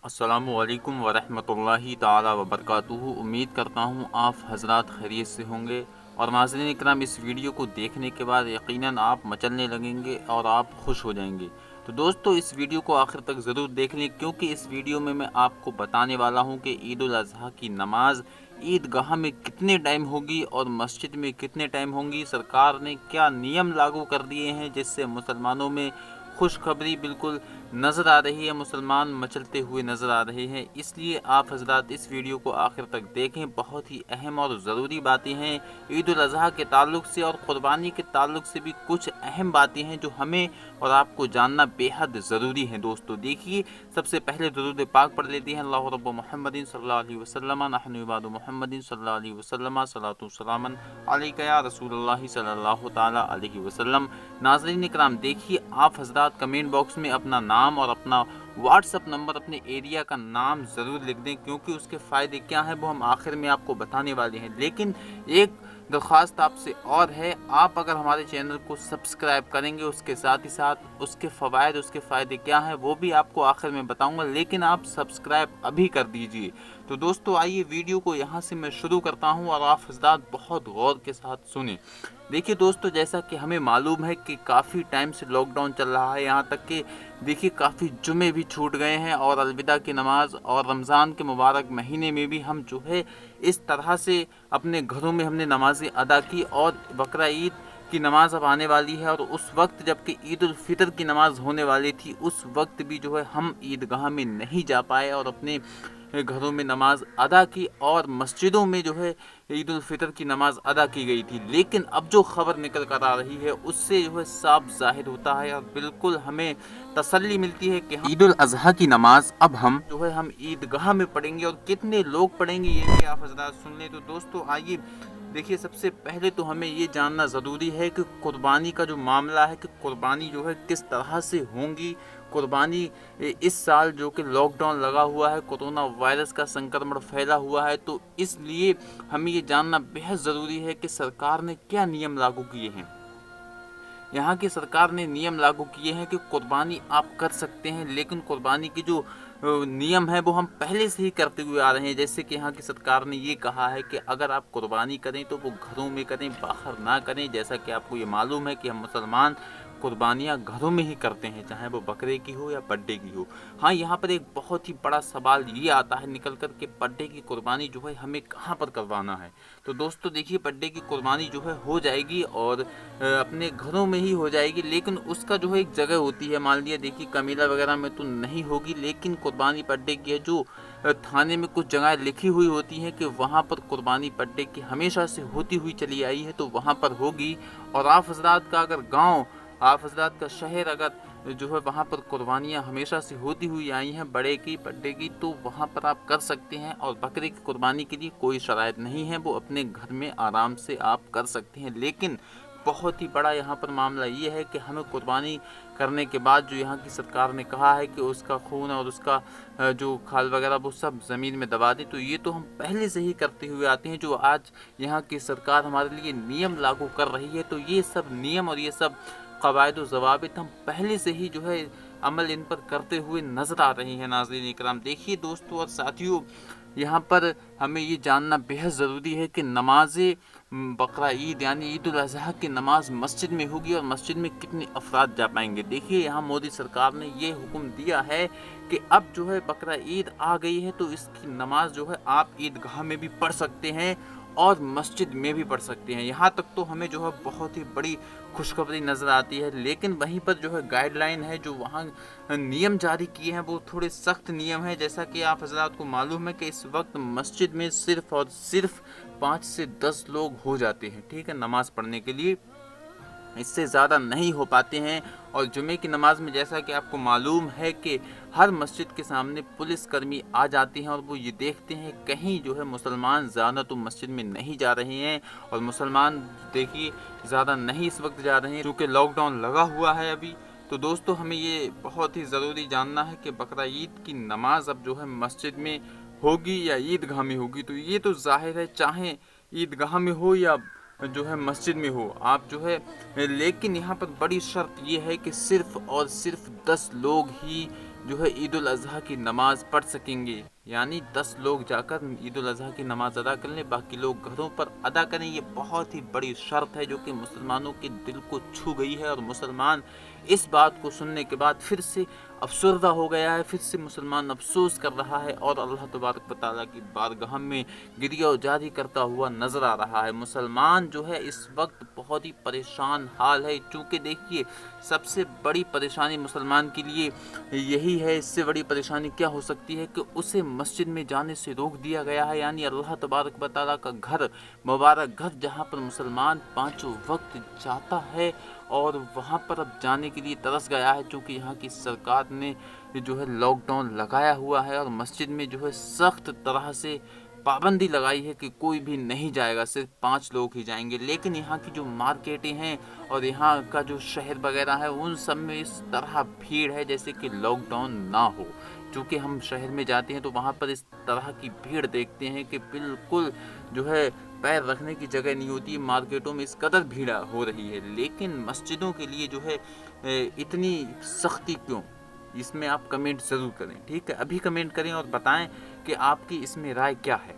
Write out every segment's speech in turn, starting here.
अस्सलामुअलैकुम वरहमतुल्लाहि ताला वबरकातुहू। उम्मीद करता हूँ आप हजरात खैरियत से होंगे। और नाज़रीन इकराम, इस वीडियो को देखने के बाद यकीनन आप मचलने लगेंगे और आप खुश हो जाएंगे। तो दोस्तों, इस वीडियो को आखिर तक ज़रूर देख लें, क्योंकि इस वीडियो में मैं आपको बताने वाला हूँ कि ईद उल अज़हा की नमाज ईदगाह में कितने टाइम होगी और मस्जिद में कितने टाइम होंगी। सरकार ने क्या नियम लागू कर दिए हैं जिससे मुसलमानों में खुशखबरी बिल्कुल नज़र आ रही है, मुसलमान मचलते हुए नज़र आ रहे हैं। इसलिए आप हजरात इस वीडियो को आखिर तक देखें। बहुत ही अहम और ज़रूरी बातें हैं ईद उल अज़हा के ताल्लुक से, और क़ुरबानी के ताल्लुक से भी कुछ अहम बातें हैं जो हमें और आपको जानना बेहद ज़रूरी है। दोस्तों देखिए, सबसे पहले दुरूद पाक पढ़ लेते हैं। अल्लाह रब्ब मुहम्मदिन सल्लल्लाहु अलैहि वसल्लम नहनु इबादु मुहम्मदिन सल्लल्लाहु अलैहि वसल्लम सलातु सलामन अलैका या रसूलुल्लाह सल्लल्लाहु ताला अलैहि वसल्लम। नाज़रीन इकराम, देखिए आप हजरात कमेंट बॉक्स में अपना नाम और अपना व्हाट्सअप नंबर, अपने एरिया का नाम ज़रूर लिख दें, क्योंकि उसके फ़ायदे क्या हैं वो हम आखिर में आपको बताने वाले हैं। लेकिन एक दरख्वास्त आपसे और है, आप अगर हमारे चैनल को सब्सक्राइब करेंगे, उसके साथ ही साथ उसके फ़वाइद, उसके फ़ायदे क्या हैं वो भी आपको आखिर में बताऊंगा, लेकिन आप सब्सक्राइब अभी कर दीजिए। तो दोस्तों आइए वीडियो को यहाँ से मैं शुरू करता हूँ और आप हज़रात बहुत गौर के साथ सुने। देखिए दोस्तों, जैसा कि हमें मालूम है कि काफ़ी टाइम से लॉकडाउन चल रहा है, यहाँ तक कि देखिए काफ़ी जुमे भी छूट गए हैं और अलविदा की नमाज़ और रमज़ान के मुबारक महीने में भी हम जो है इस तरह से अपने घरों में हमने नमाज़ें अदा की। और बकरा ईद की नमाज़ अब आने वाली है, और उस वक्त जबकि ईद उल फितर की नमाज़ होने वाली थी, उस वक्त भी जो है हम ईदगाह में नहीं जा पाए और अपने घरों में नमाज अदा की, और मस्जिदों में जो है ईद उल फितर की नमाज अदा की गई थी। लेकिन अब जो खबर निकल कर आ रही है उससे जो है साफ जाहिर होता है और बिल्कुल हमें तसल्ली मिलती है कि हम ईद उल अजहा की नमाज अब हम ईदगाह में पढ़ेंगे, और कितने लोग पढ़ेंगे ये भी आप हजरात सुन लें। तो दोस्तों आइए देखिए, सबसे पहले तो हमें ये जानना ज़रूरी है कि कुर्बानी का जो मामला है, कि कुर्बानी जो है किस तरह से होंगी। कुर्बानी इस साल जो कि लॉकडाउन लगा हुआ है, कोरोना वायरस का संक्रमण फैला हुआ है, तो इसलिए हमें ये जानना बेहद ज़रूरी है कि सरकार ने क्या नियम लागू किए हैं। यहाँ की सरकार ने नियम लागू किए हैं कि कुर्बानी आप कर सकते हैं, लेकिन कुर्बानी की जो नियम है वो हम पहले से ही करते हुए आ रहे हैं। जैसे कि यहाँ की सरकार ने ये कहा है कि अगर आप कुर्बानी करें तो वो घरों में करें, बाहर ना करें। जैसा कि आपको ये मालूम है कि हम मुसलमान कुर्बानियाँ घरों में ही करते हैं, चाहे वो बकरे की हो या बड्डे की हो। हाँ, यहाँ पर एक बहुत ही बड़ा सवाल ये आता है निकल कर के बड्डे की कुर्बानी जो है हमें कहाँ पर करवाना है। तो दोस्तों देखिए, बड्डे की कुर्बानी जो है हो जाएगी और अपने घरों में ही हो जाएगी, लेकिन उसका जो है एक जगह होती है। मान लिया देखिए कमीला वगैरह में तो नहीं होगी, लेकिन कुर्बानी बड्डे की है जो थाने में कुछ जगह लिखी हुई होती हैं कि वहाँ पर कुर्बानी बड्डे की हमेशा से होती हुई चली आई है, तो वहाँ पर होगी। और आप हजरात का अगर गाँव, आप हजरात का शहर अगर जो है वहाँ पर कुर्बानियाँ हमेशा से होती हुई आई हैं बड़े की बड्डे की, तो वहाँ पर आप कर सकते हैं। और बकरे की कुर्बानी के लिए कोई शराइत नहीं है, वो अपने घर में आराम से आप कर सकते हैं। लेकिन बहुत ही बड़ा यहाँ पर मामला ये है कि हमें कुर्बानी करने के बाद जो यहाँ की सरकार ने कहा है कि उसका खून और उसका जो खाल वगैरह वो सब ज़मीन में दबा दें, तो ये तो हम पहले से ही करते हुए आते हैं। जो आज यहाँ की सरकार हमारे लिए नियम लागू कर रही है, तो ये सब नियम और ये सब कवायद व ज़वाबित हम पहले से ही जो है अमल इन पर करते हुए नज़र आ रहे हैं। नाज़रीन इकराम, देखिए दोस्तों और साथियों, यहाँ पर हमें ये जानना बेहद ज़रूरी है कि नमाज़ बकरा ईद यानी ईद उल अज़हा की नमाज़ मस्जिद में होगी और मस्जिद में कितने अफराद जा पाएंगे। देखिए, यहाँ मोदी सरकार ने ये हुक्म दिया है कि अब जो है बकरा ईद आ गई है, तो इसकी नमाज जो है आप ईदगाह में भी पढ़ सकते हैं और मस्जिद में भी पढ़ सकते हैं। यहाँ तक तो हमें जो है बहुत ही बड़ी खुशखबरी नज़र आती है। लेकिन वहीं पर जो है गाइडलाइन है, जो वहाँ नियम जारी किए हैं वो थोड़े सख्त नियम है। जैसा कि आप हजरात को मालूम है कि इस वक्त मस्जिद में सिर्फ़ और सिर्फ 5 से 10 लोग हो जाते हैं, ठीक है, नमाज़ पढ़ने के लिए। इससे ज़्यादा नहीं हो पाते हैं। और जुमे की नमाज़ में जैसा कि आपको मालूम है कि हर मस्जिद के सामने पुलिसकर्मी आ जाते हैं और वो ये देखते हैं कहीं जो है मुसलमान ज़्यादा तो मस्जिद में नहीं जा रहे हैं। और मुसलमान देखिए ज़्यादा नहीं इस वक्त जा रहे हैं क्योंकि लॉकडाउन लगा हुआ है अभी। तो दोस्तों हमें ये बहुत ही ज़रूरी जानना है कि बकरा ईद की नमाज़ अब जो है मस्जिद में होगी या ईदगाह में होगी। तो ये तो ज़ाहिर है, चाहे ईदगाह में हो या जो है मस्जिद में हो आप जो है, लेकिन यहाँ पर बड़ी शर्त ये है कि सिर्फ़ और सिर्फ 10 लोग ही जो है ईद उल अज़हा की नमाज़ पढ़ सकेंगे। यानी 10 लोग जाकर ईद उल अज़हा की नमाज़ अदा कर लें, बाकी लोग घरों पर अदा करें। ये बहुत ही बड़ी शर्त है जो कि मुसलमानों के दिल को छू गई है, और मुसलमान इस बात को सुनने के बाद फिर से अफसरदा हो गया है, फिर से मुसलमान अफसोस कर रहा है और अल्लाह तबारक व तआला की बारगाह में गिरिया जारी करता हुआ नज़र आ रहा है। मुसलमान जो है इस वक्त बहुत ही परेशान हाल है, चूँकि देखिए सबसे बड़ी परेशानी मुसलमान के लिए यही है। इससे बड़ी परेशानी क्या हो सकती है कि उसे मस्जिद में जाने से रोक दिया गया है। यानी अल्लाह तबारक व तआला का घर, मुबारक घर, जहाँ पर मुसलमान पाँचों वक्त जाता है, और वहाँ पर अब जाने के लिए तरस गया है, क्योंकि यहाँ की सरकार ने जो है लॉकडाउन लगाया हुआ है और मस्जिद में जो है सख्त तरह से पाबंदी लगाई है कि कोई भी नहीं जाएगा, सिर्फ 5 लोग ही जाएंगे। लेकिन यहाँ की जो मार्केटें हैं और यहाँ का जो शहर वगैरह है, उन सब में इस तरह भीड़ है जैसे कि लॉकडाउन ना हो। चूँकि हम शहर में जाते हैं तो वहाँ पर इस तरह की भीड़ देखते हैं कि बिल्कुल जो है पैर रखने की जगह नहीं होती है। मार्केटों में इस कदर भीड़ हो रही है, लेकिन मस्जिदों के लिए जो है इतनी सख्ती क्यों? इसमें आप कमेंट ज़रूर करें, ठीक है? अभी कमेंट करें और बताएं कि आपकी इसमें राय क्या है।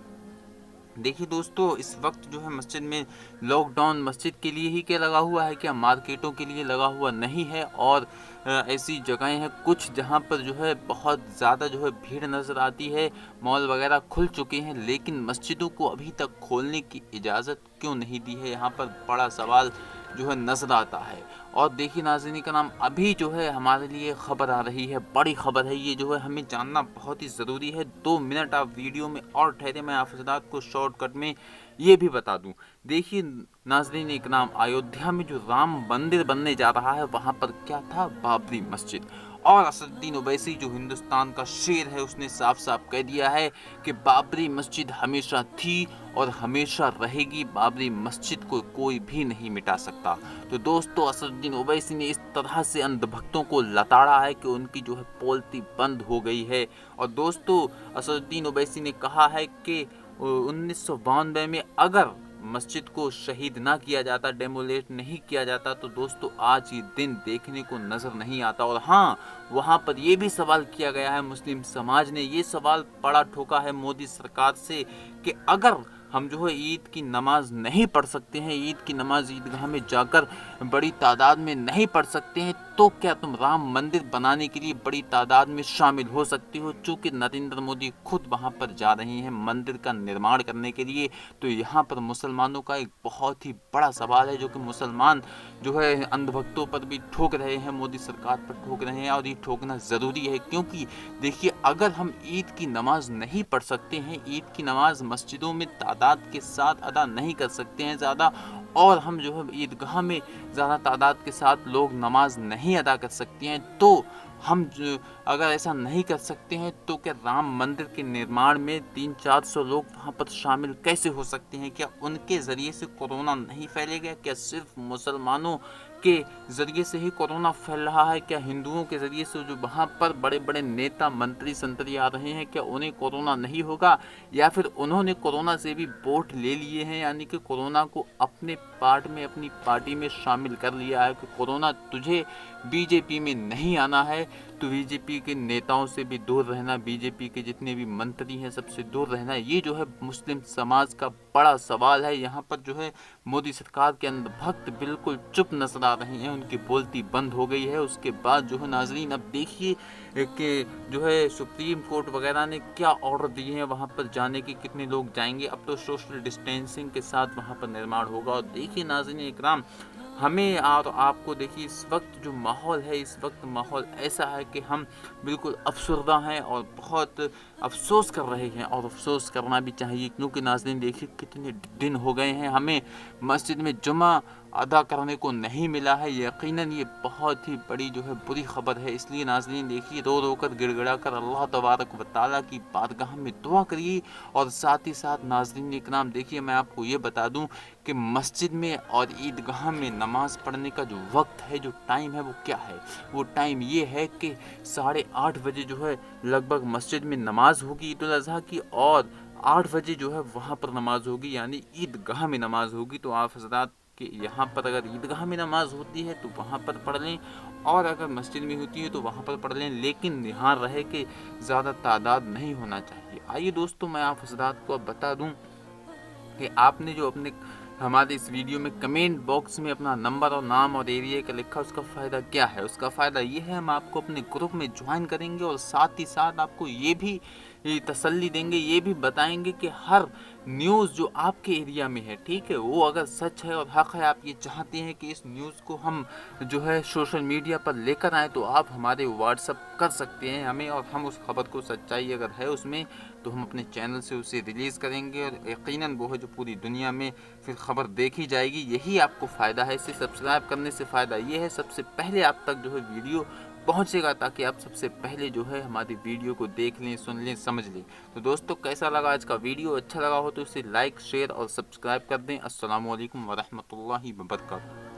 देखिए दोस्तों, इस वक्त जो है मस्जिद में लॉकडाउन मस्जिद के लिए ही क्या लगा हुआ है, क्या मार्केटों के लिए लगा हुआ नहीं है। और ऐसी जगहें हैं कुछ जहां पर जो है बहुत ज़्यादा जो है भीड़ नज़र आती है। मॉल वगैरह खुल चुके हैं, लेकिन मस्जिदों को अभी तक खोलने की इजाज़त क्यों नहीं दी है, यहाँ पर बड़ा सवाल जो है नज़र आता है। और देखिए नाज़रीन का नाम, अभी जो है हमारे लिए ख़बर आ रही है, बड़ी ख़बर है ये, जो है हमें जानना बहुत ही ज़रूरी है। 2 मिनट आप वीडियो में और ठहरे, मैं आप हज़रात को शॉर्टकट में ये भी बता दूं। देखिए नाज़रीन एक नाम, अयोध्या में जो राम मंदिर बनने जा रहा है, वहाँ पर क्या था, बाबरी मस्जिद। और असदुद्दीन ओवैसी जो हिंदुस्तान का शेर है, उसने साफ साफ कह दिया है कि बाबरी मस्जिद हमेशा थी और हमेशा रहेगी। बाबरी मस्जिद को कोई भी नहीं मिटा सकता। तो दोस्तों, असदुद्दीन ओवैसी ने इस तरह से अंधभक्तों को लताड़ा है कि उनकी जो है पोलती बंद हो गई है। और दोस्तों, असदुद्दीन ओवैसी ने कहा है कि 1992 में अगर मस्जिद को शहीद ना किया जाता, डेमोलेट नहीं किया जाता, तो दोस्तों आज ये दिन देखने को नज़र नहीं आता। और हाँ, वहाँ पर ये भी सवाल किया गया है, मुस्लिम समाज ने ये सवाल बड़ा ठोका है मोदी सरकार से कि अगर हम जो है ईद की नमाज नहीं पढ़ सकते हैं, ईद की नमाज ईदगाह में जाकर बड़ी तादाद में नहीं पढ़ सकते हैं, तो क्या तुम राम मंदिर बनाने के लिए बड़ी तादाद में शामिल हो सकती हो? चूँकि नरेंद्र मोदी खुद वहाँ पर जा रहे हैं मंदिर का निर्माण करने के लिए। तो यहाँ पर मुसलमानों का एक बहुत ही बड़ा सवाल है, जो कि मुसलमान जो है अंधभक्तों पर भी ठोक रहे हैं, मोदी सरकार पर ठोक रहे हैं, और ये ठोकना ज़रूरी है। क्योंकि देखिए, अगर हम ईद की नमाज नहीं पढ़ सकते हैं, ईद की नमाज मस्जिदों में तादाद के साथ अदा नहीं कर सकते हैं ज़्यादा, और हम जो है ईदगाह में ज़्यादा तादाद के साथ लोग नमाज नहीं अदा कर सकते हैं, तो हम अगर ऐसा नहीं कर सकते हैं, तो क्या राम मंदिर के निर्माण में 300-400 लोग वहाँ पर शामिल कैसे हो सकते हैं? क्या उनके ज़रिए से कोरोना नहीं फैलेगा? क्या सिर्फ मुसलमानों के ज़रिए से ही कोरोना फैल रहा है? क्या हिंदुओं के ज़रिए से जो वहाँ पर बड़े बड़े नेता मंत्री संतरी आ रहे हैं, क्या उन्हें कोरोना नहीं होगा? या फिर उन्होंने कोरोना से भी वोट ले लिए हैं, यानी कि कोरोना को अपने पार्ट में, अपनी पार्टी में शामिल कर लिया है कि कोरोना तुझे बीजेपी में नहीं आना है, तो बीजेपी के नेताओं से भी दूर रहना, बीजेपी के जितने भी मंत्री हैं सबसे दूर रहना। ये जो है मुस्लिम समाज का बड़ा सवाल है। यहाँ पर जो है मोदी सरकार के अंधभक्त बिल्कुल चुप नजर आ रहे हैं, उनकी बोलती बंद हो गई है। उसके बाद जो है नाजरीन, अब देखिए कि जो है सुप्रीम कोर्ट वगैरह ने क्या ऑर्डर दिए हैं वहाँ पर जाने के, कितने लोग जाएंगे। अब तो सोशल डिस्टेंसिंग के साथ वहाँ पर निर्माण होगा। और देखिए नाज़रीन इकराम, हमें और आपको देखिए इस वक्त जो माहौल है, इस वक्त माहौल ऐसा है कि हम बिल्कुल अफसरदा हैं और बहुत अफसोस कर रहे हैं, और अफसोस करना भी चाहिए। क्योंकि नाज़रीन देखिए कितने दिन हो गए हैं हमें मस्जिद में जुमा अदा करने को नहीं मिला है। यकीनन ये बहुत ही बड़ी जो है बुरी ख़बर है। इसलिए नाज़रीन देखिए, रो रो कर गिड़गिड़ा कर अल्लाह तबारक व तआला की बारगाह में दुआ करिए। और साथ ही साथ नाज़रीन इकराम, देखिए मैं आपको ये बता दूं कि मस्जिद में और ईदगाह में नमाज़ पढ़ने का जो वक्त है, जो टाइम है, वो क्या है? वो टाइम ये है कि 8:30 बजे जो है लगभग मस्जिद में नमाज होगी ईद उल अज़हा की, और 8 बजे जो है वहाँ पर नमाज होगी, यानी ईदगाह में नमाज होगी। तो आप हज़रात कि यहाँ पर अगर ईदगाह में नमाज़ होती है तो वहाँ पर पढ़ लें, और अगर मस्जिद में होती है तो वहाँ पर पढ़ लें, लेकिन ध्यान रहे कि ज़्यादा तादाद नहीं होना चाहिए। आइए दोस्तों, मैं आप हज़रात को अब बता दूँ कि आपने जो अपने हमारे इस वीडियो में कमेंट बॉक्स में अपना नंबर और नाम और एरिया का लिखा, उसका फ़ायदा क्या है। उसका फ़ायदा ये है, हम आपको अपने ग्रुप में ज्वाइन करेंगे और साथ ही साथ आपको ये भी तसल्ली देंगे, ये भी बताएंगे कि हर न्यूज़ जो आपके एरिया में है, ठीक है, वो अगर सच है और हक़ है, आप ये चाहते हैं कि इस न्यूज़ को हम जो है सोशल मीडिया पर लेकर आएँ, तो आप हमारे व्हाट्सअप कर सकते हैं हमें, और हम उस खबर को सच्चाई अगर है उसमें तो हम अपने चैनल से उसे रिलीज़ करेंगे, और यकीनन वो है जो पूरी दुनिया में फिर खबर देखी जाएगी। यही आपको फ़ायदा है। इसे सब्सक्राइब करने से फ़ायदा ये है, सबसे पहले आप तक जो है वीडियो पहुंचेगा, ताकि आप सबसे पहले जो है हमारी वीडियो को देख लें, सुन लें, समझ लें। तो दोस्तों, कैसा लगा आज का वीडियो? अच्छा लगा हो तो इसे लाइक, शेयर और सब्सक्राइब कर दें। अस्सलामु अलैकुम वरहमतुल्लाहि वबरकातुहू।